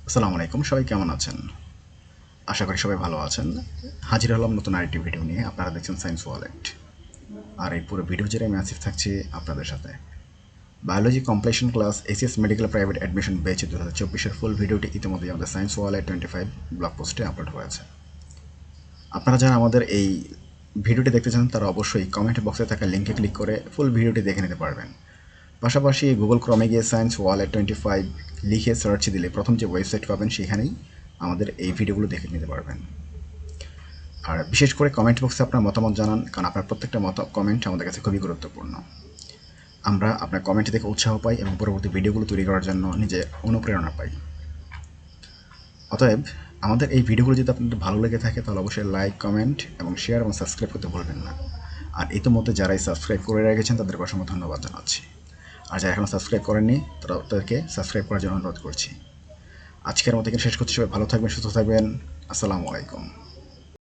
আসসালামু আলাইকুম, সবাই কেমন আছেন? আশা করি সবাই ভালো আছেন। হাজির হলাম নতুন আরেকটি ভিডিও নিয়ে। আপনারা দেখছেন সায়েন্স ওয়ালেট। আর এই পুরো ভিডিও জুড়ে আমি আসিফ থাকছি আপনাদের সাথে। Biology completion class ACS medical private admission batch 2024-এর ফুল ভিডিওটি ইতিমধ্যেই আমাদের সায়েন্স ওয়ালেট 25 ব্লগ পোস্টে আপলোড হয়েছে। আপনারা যারা আমাদের এই ভিডিওটি দেখতে চান তারা অবশ্যই কমেন্ট বক্সে থাকা লিঙ্কে ক্লিক করে ফুল ভিডিওটি দেখে নিতে পারবেন। পাশাপাশি গুগল ক্রমে গিয়ে সায়েন্স ওয়ালেট 25 লিখে সার্চ দিলে প্রথম যে ওয়েবসাইট পাবেন সেখানেই আমাদের এই ভিডিওগুলো দেখে নিতে পারবেন। আর বিশেষ করে কমেন্ট বক্সে আপনার মতামত জানান, কারণ আপনার প্রত্যেকটা কমেন্ট আমাদের কাছে খুবই গুরুত্বপূর্ণ। আমরা আপনার কমেন্ট দেখে উৎসাহ পাই এবং পরবর্তী ভিডিওগুলো তৈরি করার জন্য নিজে অনুপ্রেরণা পাই। অতএব আমাদের এই ভিডিওগুলো যদি আপনাদের ভালো লেগে থাকে তাহলে অবশ্যই লাইক, কমেন্ট এবং শেয়ার এবং সাবস্ক্রাইব করতে ভুলবেন না। আর ইতিমধ্যে যারাই সাবস্ক্রাইব করে রেখেছেন তাদেরকে অসংখ্য ধন্যবাদ জানাচ্ছি। আর যারা এখনও সাবস্ক্রাইব করেননি তাদেরকে সাবস্ক্রাইব করার জন্য অনুরোধ করছি। আজকের মতো এখানে শেষ করছি। সবাই ভালো থাকবেন, সুস্থ থাকবেন। আসসালামু আলাইকুম।